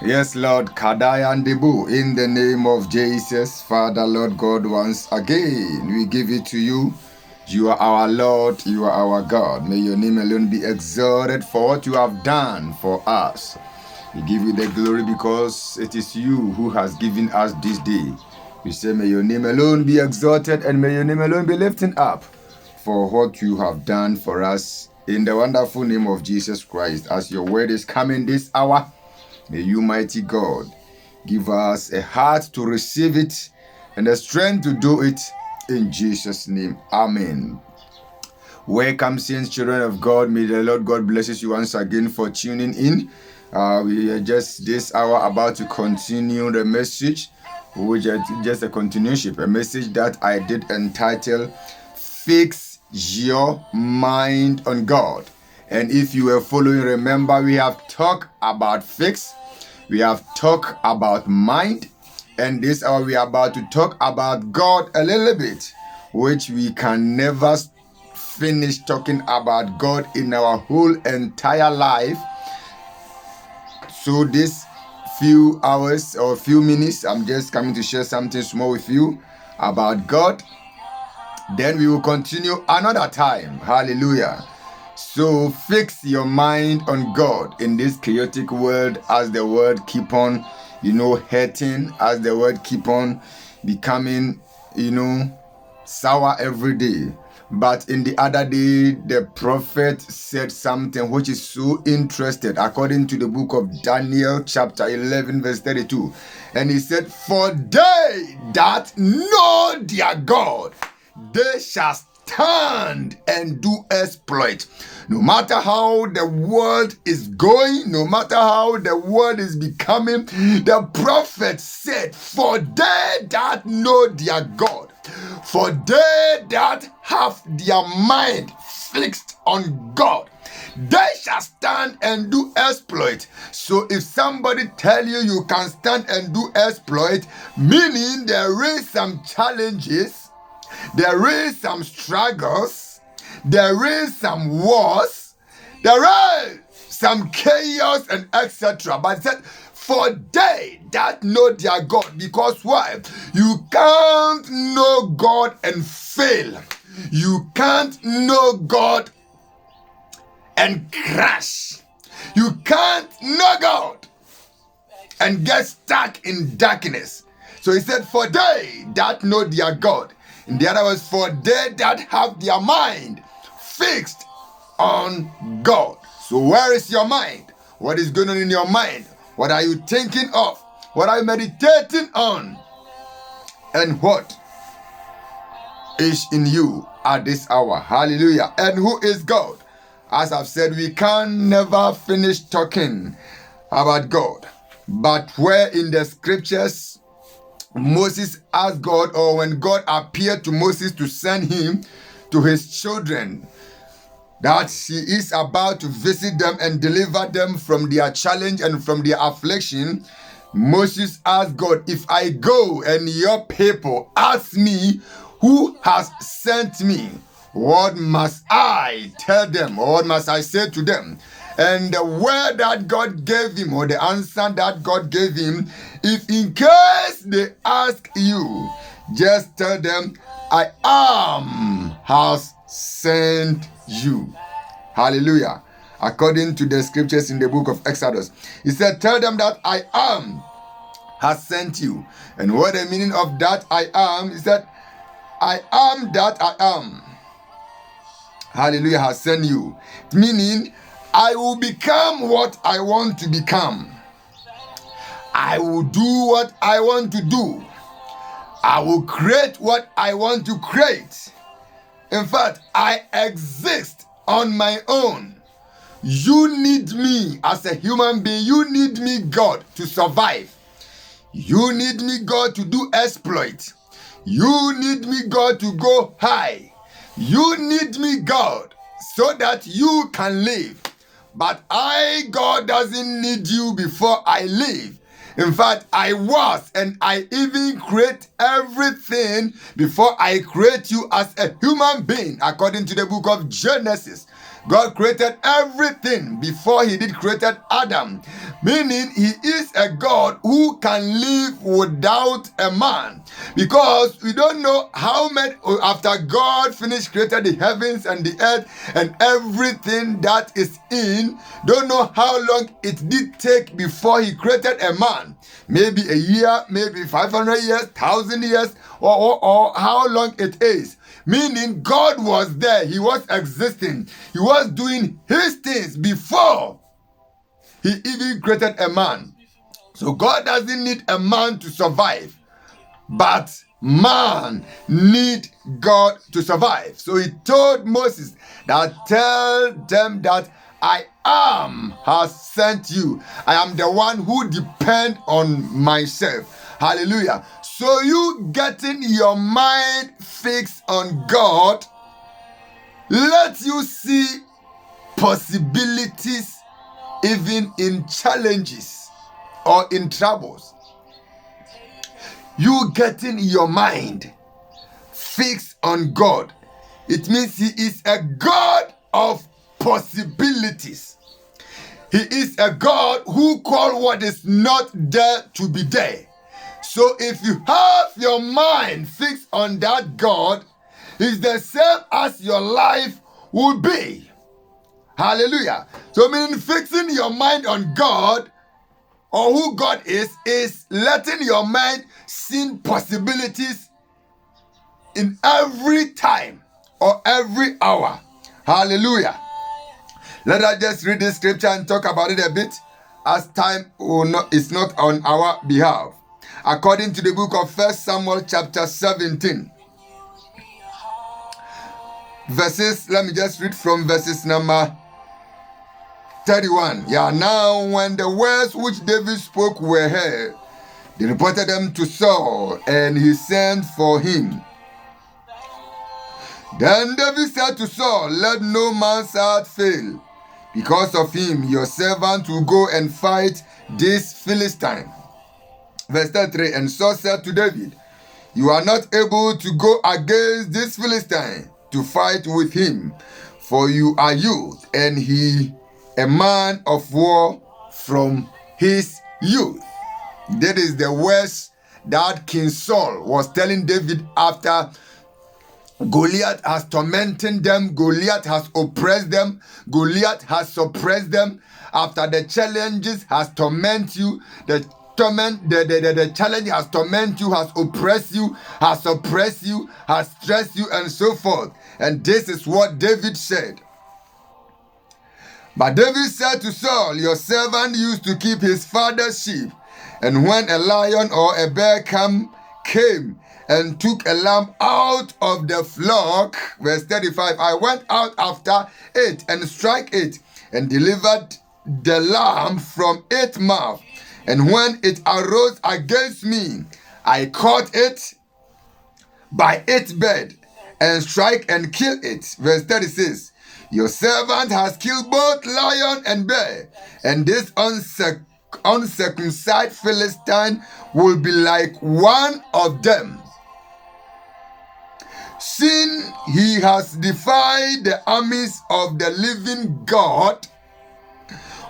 Yes, Lord, Kadai and Debu, in the name of Jesus, Father, Lord God, once again, we give it to you. You are our Lord, you are our God. May your name alone be exalted for what you have done for us. We give you the glory because it is you who has given us this day. We say, may your name alone be exalted and may your name alone be lifted up for what you have done for us in the wonderful name of Jesus Christ. As your word is coming this hour, may you, mighty God, give us a heart to receive it and the strength to do it in Jesus' name. Amen. Welcome, saints, children of God. May the Lord God blesses you once again for tuning in. We are just this hour about to continue the message, which is just a continuation, a message that I did entitle Fix Your Mind on God. And if you were following, remember we have talked about fix, we have talked about mind, and this hour we are about to talk about God a little bit, which we can never finish talking about God in our whole entire life. So this few hours or few minutes, I'm just coming to share something small with you about God. Then we will continue another time. Hallelujah. So fix your mind on God in this chaotic world as the world keep on, hurting, as the world keep on becoming, sour every day. But in the other day, the prophet said something which is so interesting according to the book of Daniel chapter 11 verse 32. And he said, for they that know their God, they shall stand and do exploit. No matter how the world is going, no matter how the world is becoming, the prophet said, for they that know their God, for they that have their mind fixed on God, they shall stand and do exploit. So if somebody tell you you can stand and do exploit, meaning there is some challenges, there is some struggles, there is some wars, there is some chaos and etc. But that for they that know their God, because why? You can't know God and fail. You can't know God and crash. You can't know God and get stuck in darkness. So he said, for they that know their God. In the other words, for they that have their mind fixed on God. So where is your mind? What is going on in your mind? What are you thinking of? What are you meditating on? And what is in you at this hour? Hallelujah. And who is God? As I've said, we can never finish talking about God. But where in the scriptures Moses asked God, or when God appeared to Moses to send him to his children, that he is about to visit them and deliver them from their challenge and from their affliction, Moses asked God, if I go and your people ask me who has sent me, what must I tell them, or what must I say to them? And the word that God gave him, or the answer that God gave him, if in case they ask you, just tell them, I am has sent you. Hallelujah. According to the scriptures in the book of Exodus, he said, tell them that I am has sent you. And what the meaning of that I am is that I am that I am. Hallelujah, has sent you. Meaning, I will become what I want to become. I will do what I want to do. I will create what I want to create. In fact, I exist on my own. You need me as a human being. You need me, God, to survive. You need me, God, to do exploit. You need me, God, to go high. You need me, God, so that you can live. But I, God, doesn't need you before I live. In fact, I was, and I even create everything before I create you as a human being, according to the book of Genesis. God created everything before he did created Adam. Meaning he is a God who can live without a man. Because we don't know how many, after God finished created the heavens and the earth and everything that is in, don't know how long it did take before he created a man. Maybe a year, maybe 500 years, 1,000 years, or how long it is. Meaning God was there, he was existing, he was doing his things before he even created a man. So God doesn't need a man to survive, but man need God to survive. So he told Moses that tell them that I am has sent you. I am the one who depend on myself. Hallelujah. So you getting your mind fixed on God, let you see possibilities even in challenges or in troubles. You getting your mind fixed on God, it means he is a God of possibilities. He is a God who called what is not there to be there. So if you have your mind fixed on that God, it's the same as your life will be. Hallelujah. So meaning fixing your mind on God or who God is letting your mind see possibilities in every time or every hour. Hallelujah. Let us just read this scripture and talk about it a bit, as time is not on our behalf. According to the book of 1 Samuel chapter 17. Verses, let me just read from verses number 31. Yeah, now when the words which David spoke were heard, they reported them to Saul, and he sent for him. Then David said to Saul, let no man's heart fail. Because of him, your servant will go and fight this Philistine. Verse 33, and Saul said to David, you are not able to go against this Philistine to fight with him, for you are youth, and he a man of war from his youth. That is the words that King Saul was telling David after Goliath has tormented them, Goliath has oppressed them, Goliath has suppressed them. After the challenges has tormented you, the challenge has tormented you, has oppressed you, has suppressed you, has stressed you, and so forth. And this is what David said. But David said to Saul, your servant used to keep his father's sheep, and when a lion or a bear came and took a lamb out of the flock, verse 35, I went out after it and struck it and delivered the lamb from its mouth. And when it arose against me, I caught it by its bed and strike and kill it. Verse 36, your servant has killed both lion and bear, and this uncircumcised Philistine will be like one of them. Since he has defied the armies of the living God.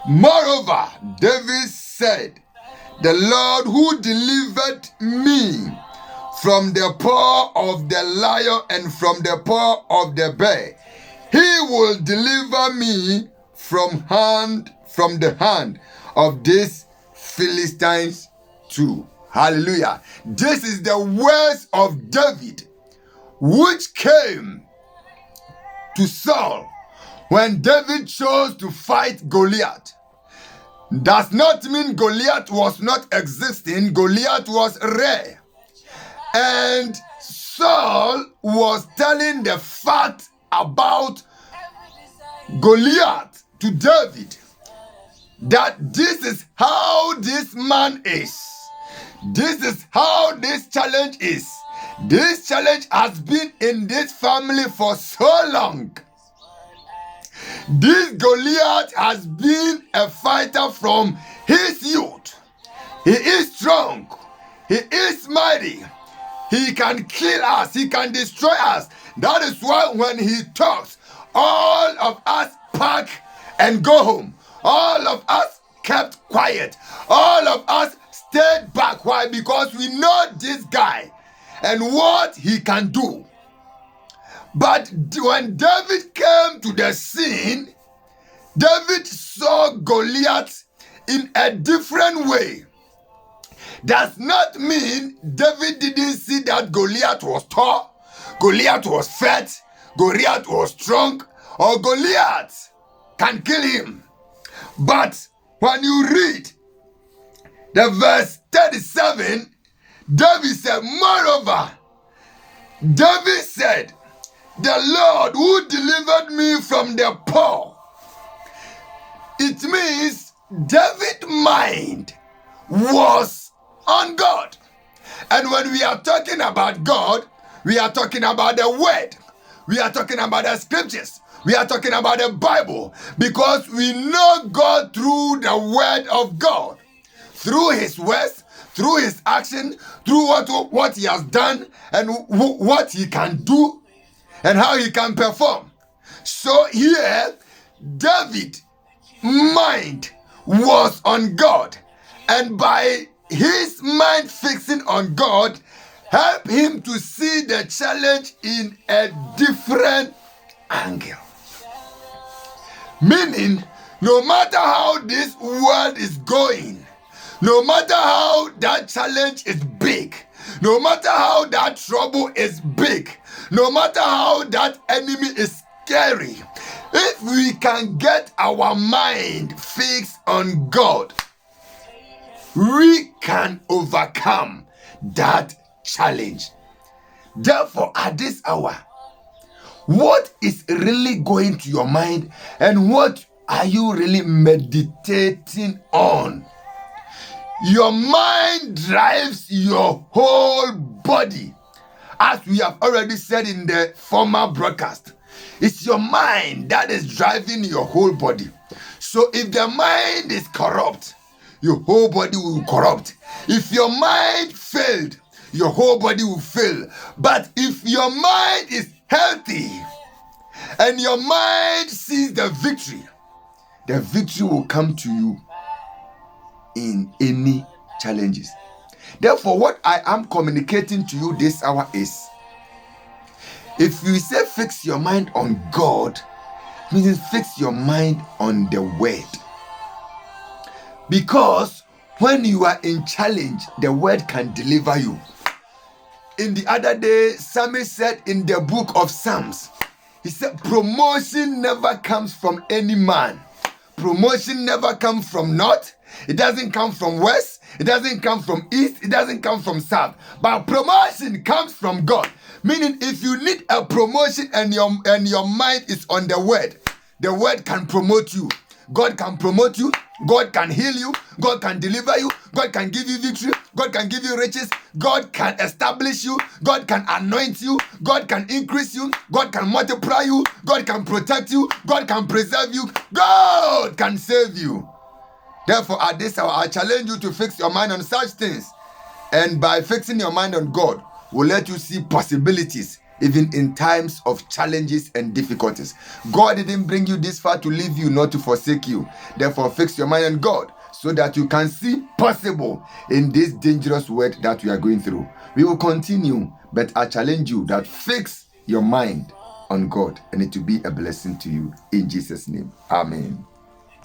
Moreover, David said, the Lord who delivered me from the paw of the lion and from the paw of the bear, he will deliver me from the hand of these Philistines too. Hallelujah. This is the words of David, which came to Saul when David chose to fight Goliath. Does not mean Goliath was not existing. Goliath was rare. And Saul was telling the fact about Goliath to David, that this is how this man is. This is how this challenge is. This challenge has been in this family for so long. This Goliath has been a fighter from his youth. He is strong. He is mighty. He can kill us. He can destroy us. That is why when he talks, all of us pack and go home. All of us kept quiet. All of us stayed back. Why? Because we know this guy and what he can do. But when David came to the scene, David saw Goliath in a different way. Does not mean David didn't see that Goliath was tall, Goliath was fat, Goliath was strong, or Goliath can kill him. But when you read the verse 37, David said, moreover, David said, the Lord who delivered me from the paw. It means David's mind was on God. And when we are talking about God, we are talking about the word. We are talking about the scriptures. We are talking about the Bible, because we know God through the word of God, through his words, through his action, through what he has done and what he can do and how he can perform. So here, David's mind was on God, and by his mind fixing on God, help him to see the challenge in a different angle. Meaning, no matter how this world is going, no matter how that challenge is big, no matter how that trouble is big, no matter how that enemy is scary, if we can get our mind fixed on God, we can overcome that challenge. Therefore, at this hour, what is really going to your mind and what are you really meditating on? Your mind drives your whole body. As we have already said in the former broadcast, it's your mind that is driving your whole body. So if the mind is corrupt, your whole body will corrupt. If your mind failed, your whole body will fail. But if your mind is healthy and your mind sees the victory will come to you in any challenges. Therefore, what I am communicating to you this hour is, if you say fix your mind on God, it means fix your mind on the word. Because when you are in challenge, the word can deliver you. In the other day, Psalmist said in the book of Psalms, he said, promotion never comes from any man. Promotion never comes from north. It doesn't come from west. It doesn't come from east. It doesn't come from south. But promotion comes from God. Meaning, if you need a promotion and your mind is on the word can promote you. God can promote you. God can heal you. God can deliver you. God can give you victory. God can give you riches. God can establish you. God can anoint you. God can increase you. God can multiply you. God can protect you. God can preserve you. God can save you. Therefore, at this hour, I challenge you to fix your mind on such things. And by fixing your mind on God, will let you see possibilities even in times of challenges and difficulties. God didn't bring you this far to leave you, not to forsake you. Therefore, fix your mind on God so that you can see possible in this dangerous world that we are going through. We will continue, but I challenge you that fix your mind on God and it will be a blessing to you. In Jesus' name, amen.